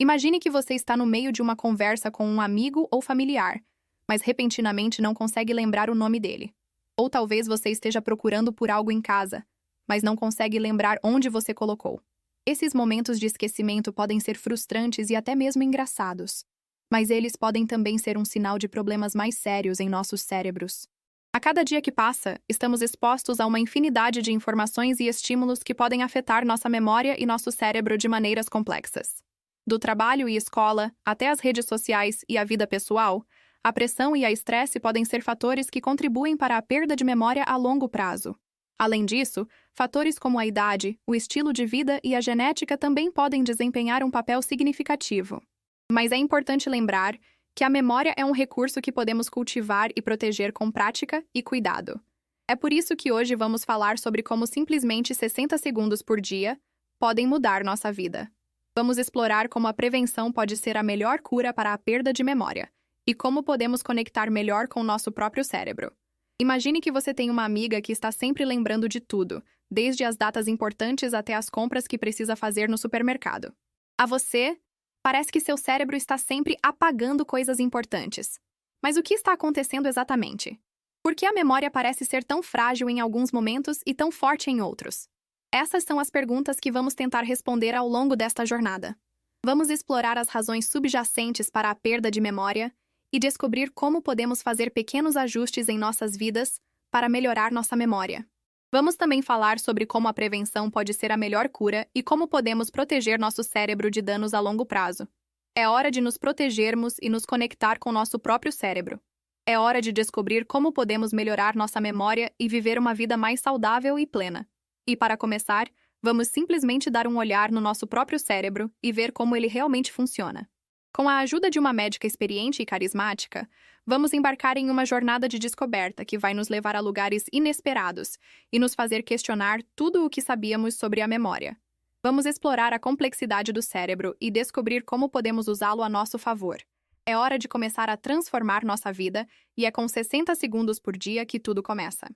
Imagine que você está no meio de uma conversa com um amigo ou familiar, mas repentinamente não consegue lembrar o nome dele. Ou talvez você esteja procurando por algo em casa, mas não consegue lembrar onde você colocou. Esses momentos de esquecimento podem ser frustrantes e até mesmo engraçados, mas eles podem também ser um sinal de problemas mais sérios em nossos cérebros. A cada dia que passa, estamos expostos a uma infinidade de informações e estímulos que podem afetar nossa memória e nosso cérebro de maneiras complexas. Do trabalho e escola, até as redes sociais e a vida pessoal, a pressão e a estresse podem ser fatores que contribuem para a perda de memória a longo prazo. Além disso, fatores como a idade, o estilo de vida e a genética também podem desempenhar um papel significativo. Mas é importante lembrar que a memória é um recurso que podemos cultivar e proteger com prática e cuidado. É por isso que hoje vamos falar sobre como simplesmente 60 segundos por dia podem mudar nossa vida. Vamos explorar como a prevenção pode ser a melhor cura para a perda de memória e como podemos conectar melhor com o nosso próprio cérebro. Imagine que você tem uma amiga que está sempre lembrando de tudo, desde as datas importantes até as compras que precisa fazer no supermercado. A você, parece que seu cérebro está sempre apagando coisas importantes. Mas o que está acontecendo exatamente? Por que a memória parece ser tão frágil em alguns momentos e tão forte em outros? Essas são as perguntas que vamos tentar responder ao longo desta jornada. Vamos explorar as razões subjacentes para a perda de memória e descobrir como podemos fazer pequenos ajustes em nossas vidas para melhorar nossa memória. Vamos também falar sobre como a prevenção pode ser a melhor cura e como podemos proteger nosso cérebro de danos a longo prazo. É hora de nos protegermos e nos conectar com nosso próprio cérebro. É hora de descobrir como podemos melhorar nossa memória e viver uma vida mais saudável e plena. E para começar, vamos simplesmente dar um olhar no nosso próprio cérebro e ver como ele realmente funciona. Com a ajuda de uma médica experiente e carismática, vamos embarcar em uma jornada de descoberta que vai nos levar a lugares inesperados e nos fazer questionar tudo o que sabíamos sobre a memória. Vamos explorar a complexidade do cérebro e descobrir como podemos usá-lo a nosso favor. É hora de começar a transformar nossa vida e é com 60 segundos por dia que tudo começa.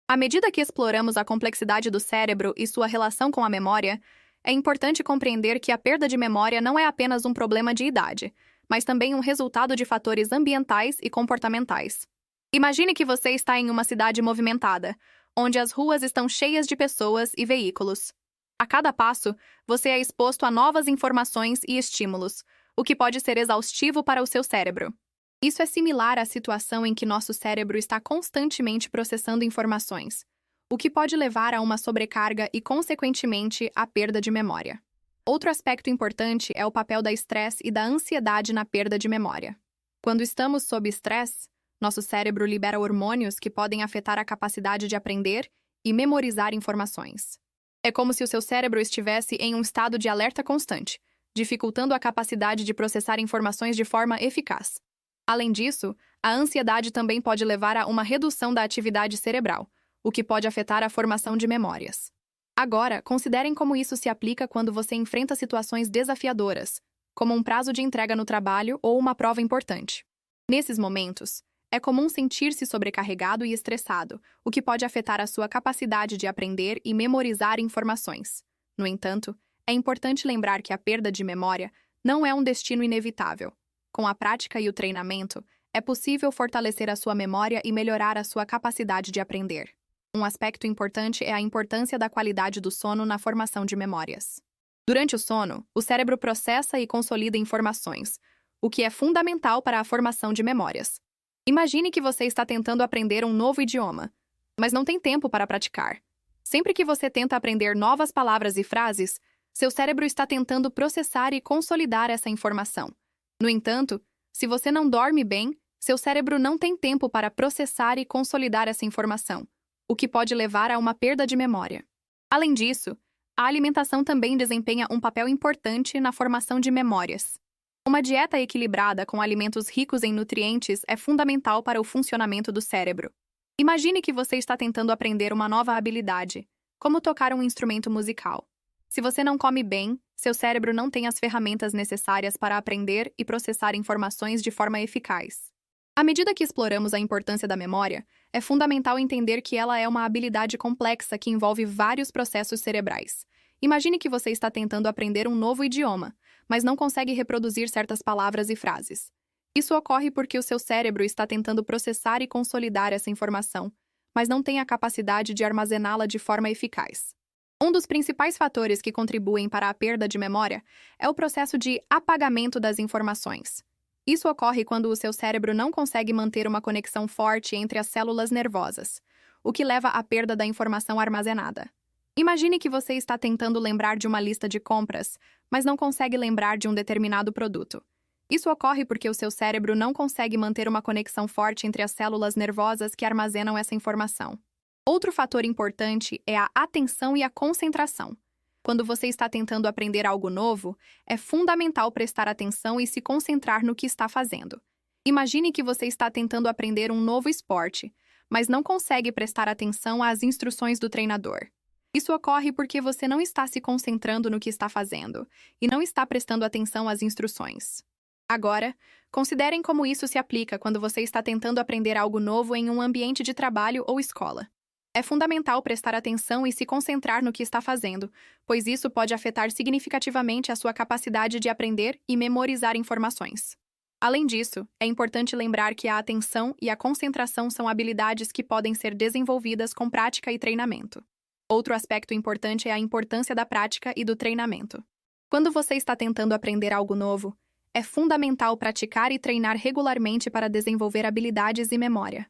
À medida que exploramos a complexidade do cérebro e sua relação com a memória, é importante compreender que a perda de memória não é apenas um problema de idade, mas também um resultado de fatores ambientais e comportamentais. Imagine que você está em uma cidade movimentada, onde as ruas estão cheias de pessoas e veículos. A cada passo, você é exposto a novas informações e estímulos, o que pode ser exaustivo para o seu cérebro. Isso é similar à situação em que nosso cérebro está constantemente processando informações, o que pode levar a uma sobrecarga e, consequentemente, à perda de memória. Outro aspecto importante é o papel da estresse e da ansiedade na perda de memória. Quando estamos sob estresse, nosso cérebro libera hormônios que podem afetar a capacidade de aprender e memorizar informações. É como se o seu cérebro estivesse em um estado de alerta constante, dificultando a capacidade de processar informações de forma eficaz. Além disso, a ansiedade também pode levar a uma redução da atividade cerebral, o que pode afetar a formação de memórias. Agora, considerem como isso se aplica quando você enfrenta situações desafiadoras, como um prazo de entrega no trabalho ou uma prova importante. Nesses momentos, é comum sentir-se sobrecarregado e estressado, o que pode afetar a sua capacidade de aprender e memorizar informações. No entanto, é importante lembrar que a perda de memória não é um destino inevitável. Com a prática e o treinamento, é possível fortalecer a sua memória e melhorar a sua capacidade de aprender. Um aspecto importante é a importância da qualidade do sono na formação de memórias. Durante o sono, o cérebro processa e consolida informações, o que é fundamental para a formação de memórias. Imagine que você está tentando aprender um novo idioma, mas não tem tempo para praticar. Sempre que você tenta aprender novas palavras e frases, seu cérebro está tentando processar e consolidar essa informação. No entanto, se você não dorme bem, seu cérebro não tem tempo para processar e consolidar essa informação, o que pode levar a uma perda de memória. Além disso, a alimentação também desempenha um papel importante na formação de memórias. Uma dieta equilibrada com alimentos ricos em nutrientes é fundamental para o funcionamento do cérebro. Imagine que você está tentando aprender uma nova habilidade, como tocar um instrumento musical. Se você não come bem, seu cérebro não tem as ferramentas necessárias para aprender e processar informações de forma eficaz. À medida que exploramos a importância da memória, é fundamental entender que ela é uma habilidade complexa que envolve vários processos cerebrais. Imagine que você está tentando aprender um novo idioma, mas não consegue reproduzir certas palavras e frases. Isso ocorre porque o seu cérebro está tentando processar e consolidar essa informação, mas não tem a capacidade de armazená-la de forma eficaz. Um dos principais fatores que contribuem para a perda de memória é o processo de apagamento das informações. Isso ocorre quando o seu cérebro não consegue manter uma conexão forte entre as células nervosas, o que leva à perda da informação armazenada. Imagine que você está tentando lembrar de uma lista de compras, mas não consegue lembrar de um determinado produto. Isso ocorre porque o seu cérebro não consegue manter uma conexão forte entre as células nervosas que armazenam essa informação. Outro fator importante é a atenção e a concentração. Quando você está tentando aprender algo novo, é fundamental prestar atenção e se concentrar no que está fazendo. Imagine que você está tentando aprender um novo esporte, mas não consegue prestar atenção às instruções do treinador. Isso ocorre porque você não está se concentrando no que está fazendo e não está prestando atenção às instruções. Agora, considerem como isso se aplica quando você está tentando aprender algo novo em um ambiente de trabalho ou escola. É fundamental prestar atenção e se concentrar no que está fazendo, pois isso pode afetar significativamente a sua capacidade de aprender e memorizar informações. Além disso, é importante lembrar que a atenção e a concentração são habilidades que podem ser desenvolvidas com prática e treinamento. Outro aspecto importante é a importância da prática e do treinamento. Quando você está tentando aprender algo novo, é fundamental praticar e treinar regularmente para desenvolver habilidades e memória.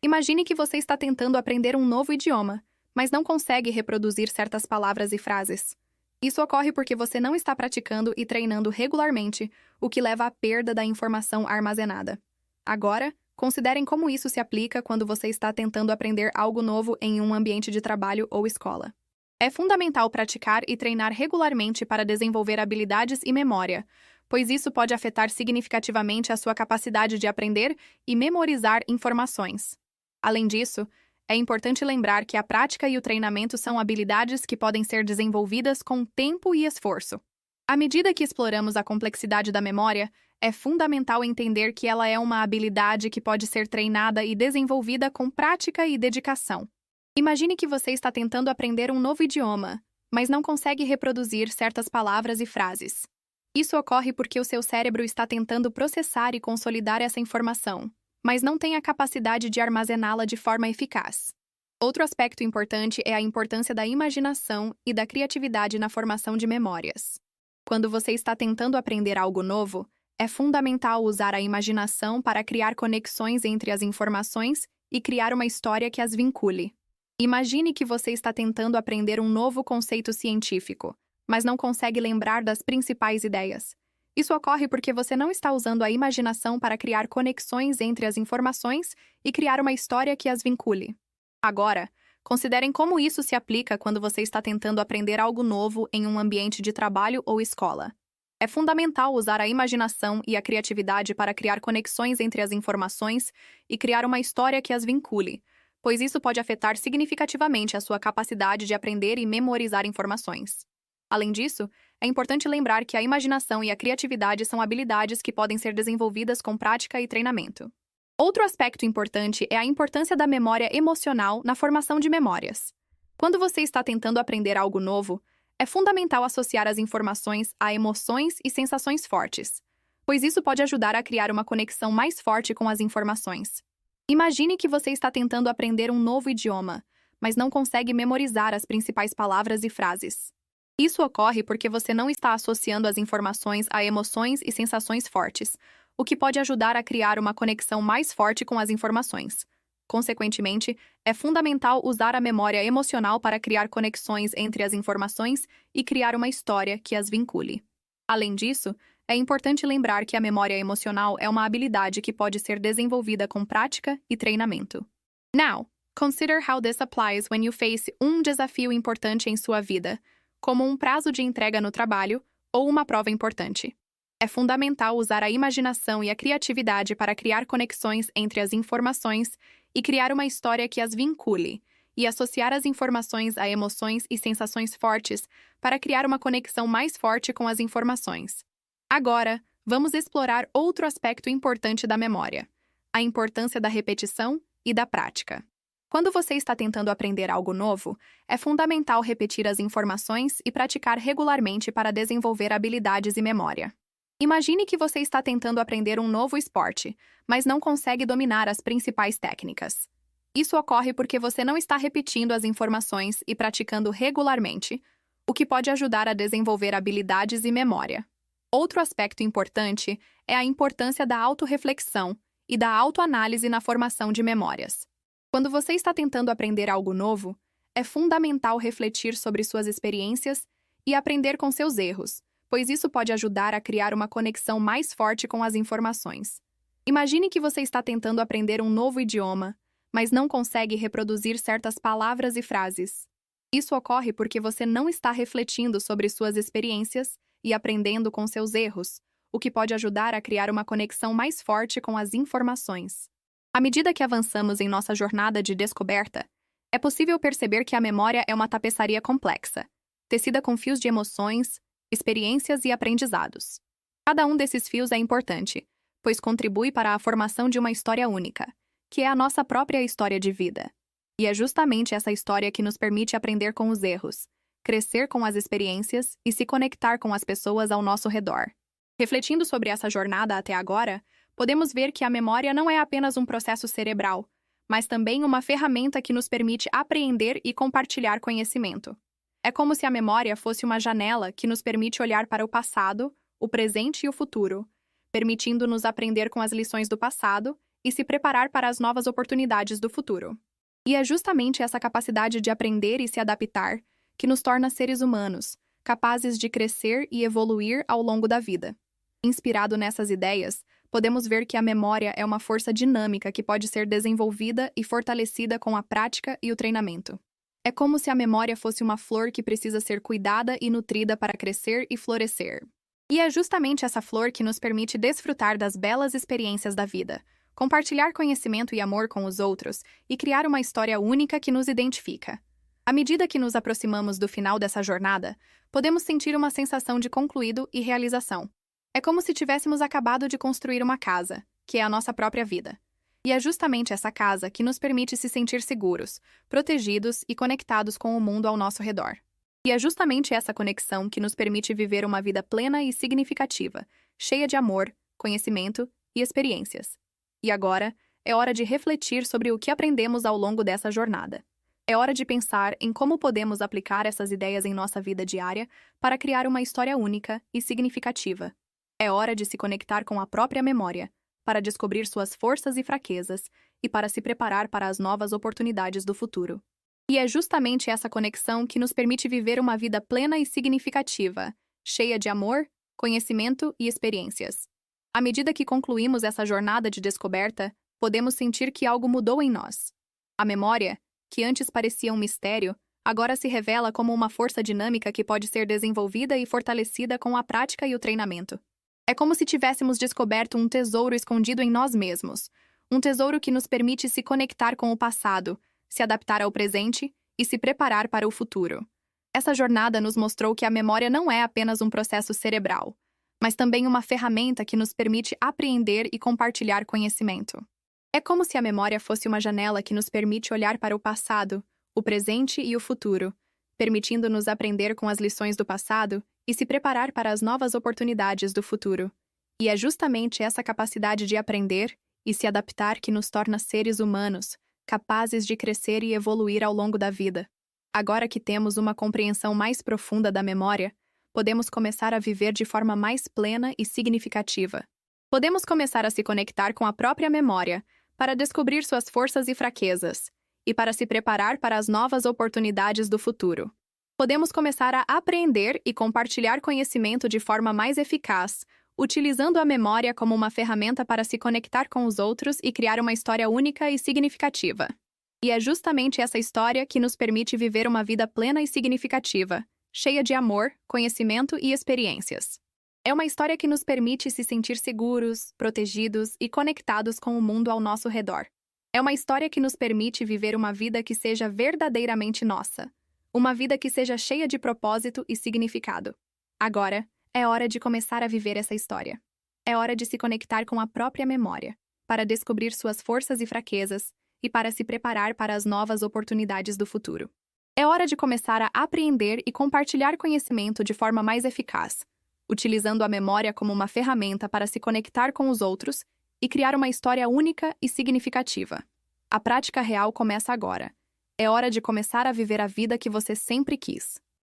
Imagine que você está tentando aprender um novo idioma, mas não consegue reproduzir certas palavras e frases. Isso ocorre porque você não está praticando e treinando regularmente, o que leva à perda da informação armazenada. Agora, considerem como isso se aplica quando você está tentando aprender algo novo em um ambiente de trabalho ou escola. É fundamental praticar e treinar regularmente para desenvolver habilidades e memória, pois isso pode afetar significativamente a sua capacidade de aprender e memorizar informações. Além disso, é importante lembrar que a prática e o treinamento são habilidades que podem ser desenvolvidas com tempo e esforço. À medida que exploramos a complexidade da memória, é fundamental entender que ela é uma habilidade que pode ser treinada e desenvolvida com prática e dedicação. Imagine que você está tentando aprender um novo idioma, mas não consegue reproduzir certas palavras e frases. Isso ocorre porque o seu cérebro está tentando processar e consolidar essa informação, mas não tem a capacidade de armazená-la de forma eficaz. Outro aspecto importante é a importância da imaginação e da criatividade na formação de memórias. Quando você está tentando aprender algo novo, é fundamental usar a imaginação para criar conexões entre as informações e criar uma história que as vincule. Imagine que você está tentando aprender um novo conceito científico, mas não consegue lembrar das principais ideias. Isso ocorre porque você não está usando a imaginação para criar conexões entre as informações e criar uma história que as vincule. Agora, considerem como isso se aplica quando você está tentando aprender algo novo em um ambiente de trabalho ou escola. É fundamental usar a imaginação e a criatividade para criar conexões entre as informações e criar uma história que as vincule, pois isso pode afetar significativamente a sua capacidade de aprender e memorizar informações. Além disso, é importante lembrar que a imaginação e a criatividade são habilidades que podem ser desenvolvidas com prática e treinamento. Outro aspecto importante é a importância da memória emocional na formação de memórias. Quando você está tentando aprender algo novo, é fundamental associar as informações a emoções e sensações fortes, pois isso pode ajudar a criar uma conexão mais forte com as informações. Imagine que você está tentando aprender um novo idioma, mas não consegue memorizar as principais palavras e frases. Isso ocorre porque você não está associando as informações a emoções e sensações fortes, o que pode ajudar a criar uma conexão mais forte com as informações. Consequentemente, é fundamental usar a memória emocional para criar conexões entre as informações e criar uma história que as vincule. Além disso, é importante lembrar que a memória emocional é uma habilidade que pode ser desenvolvida com prática e treinamento. Now, consider how this applies when you face um desafio importante em sua vida, como um prazo de entrega no trabalho ou uma prova importante. É fundamental usar a imaginação e a criatividade para criar conexões entre as informações e criar uma história que as vincule, e associar as informações a emoções e sensações fortes para criar uma conexão mais forte com as informações. Agora, vamos explorar outro aspecto importante da memória: a importância da repetição e da prática. Quando você está tentando aprender algo novo, é fundamental repetir as informações e praticar regularmente para desenvolver habilidades e memória. Imagine que você está tentando aprender um novo esporte, mas não consegue dominar as principais técnicas. Isso ocorre porque você não está repetindo as informações e praticando regularmente, o que pode ajudar a desenvolver habilidades e memória. Outro aspecto importante é a importância da autorreflexão e da autoanálise na formação de memórias. Quando você está tentando aprender algo novo, é fundamental refletir sobre suas experiências e aprender com seus erros, pois isso pode ajudar a criar uma conexão mais forte com as informações. Imagine que você está tentando aprender um novo idioma, mas não consegue reproduzir certas palavras e frases. Isso ocorre porque você não está refletindo sobre suas experiências e aprendendo com seus erros, o que pode ajudar a criar uma conexão mais forte com as informações. À medida que avançamos em nossa jornada de descoberta, é possível perceber que a memória é uma tapeçaria complexa, tecida com fios de emoções, experiências e aprendizados. Cada um desses fios é importante, pois contribui para a formação de uma história única, que é a nossa própria história de vida. E é justamente essa história que nos permite aprender com os erros, crescer com as experiências e se conectar com as pessoas ao nosso redor. Refletindo sobre essa jornada até agora, podemos ver que a memória não é apenas um processo cerebral, mas também uma ferramenta que nos permite apreender e compartilhar conhecimento. É como se a memória fosse uma janela que nos permite olhar para o passado, o presente e o futuro, permitindo-nos aprender com as lições do passado e se preparar para as novas oportunidades do futuro. E é justamente essa capacidade de aprender e se adaptar que nos torna seres humanos, capazes de crescer e evoluir ao longo da vida. Inspirado nessas ideias, podemos ver que a memória é uma força dinâmica que pode ser desenvolvida e fortalecida com a prática e o treinamento. É como se a memória fosse uma flor que precisa ser cuidada e nutrida para crescer e florescer. E é justamente essa flor que nos permite desfrutar das belas experiências da vida, compartilhar conhecimento e amor com os outros e criar uma história única que nos identifica. À medida que nos aproximamos do final dessa jornada, podemos sentir uma sensação de concluído e realização. É como se tivéssemos acabado de construir uma casa, que é a nossa própria vida. E é justamente essa casa que nos permite se sentir seguros, protegidos e conectados com o mundo ao nosso redor. E é justamente essa conexão que nos permite viver uma vida plena e significativa, cheia de amor, conhecimento e experiências. E agora, é hora de refletir sobre o que aprendemos ao longo dessa jornada. É hora de pensar em como podemos aplicar essas ideias em nossa vida diária para criar uma história única e significativa. É hora de se conectar com a própria memória, para descobrir suas forças e fraquezas e para se preparar para as novas oportunidades do futuro. E é justamente essa conexão que nos permite viver uma vida plena e significativa, cheia de amor, conhecimento e experiências. À medida que concluímos essa jornada de descoberta, podemos sentir que algo mudou em nós. A memória, que antes parecia um mistério, agora se revela como uma força dinâmica que pode ser desenvolvida e fortalecida com a prática e o treinamento. É como se tivéssemos descoberto um tesouro escondido em nós mesmos, um tesouro que nos permite se conectar com o passado, se adaptar ao presente e se preparar para o futuro. Essa jornada nos mostrou que a memória não é apenas um processo cerebral, mas também uma ferramenta que nos permite apreender e compartilhar conhecimento. É como se a memória fosse uma janela que nos permite olhar para o passado, o presente e o futuro, permitindo-nos aprender com as lições do passado e se preparar para as novas oportunidades do futuro. E é justamente essa capacidade de aprender e se adaptar que nos torna seres humanos, capazes de crescer e evoluir ao longo da vida. Agora que temos uma compreensão mais profunda da memória, podemos começar a viver de forma mais plena e significativa. Podemos começar a se conectar com a própria memória para descobrir suas forças e fraquezas, e para se preparar para as novas oportunidades do futuro. Podemos começar a aprender e compartilhar conhecimento de forma mais eficaz, utilizando a memória como uma ferramenta para se conectar com os outros e criar uma história única e significativa. E é justamente essa história que nos permite viver uma vida plena e significativa, cheia de amor, conhecimento e experiências. É uma história que nos permite se sentir seguros, protegidos e conectados com o mundo ao nosso redor. É uma história que nos permite viver uma vida que seja verdadeiramente nossa. Uma vida que seja cheia de propósito e significado. Agora, é hora de começar a viver essa história. É hora de se conectar com a própria memória, para descobrir suas forças e fraquezas e para se preparar para as novas oportunidades do futuro. É hora de começar a apreender e compartilhar conhecimento de forma mais eficaz, utilizando a memória como uma ferramenta para se conectar com os outros e criar uma história única e significativa. A prática real começa agora. É hora de começar a viver a vida que você sempre quis.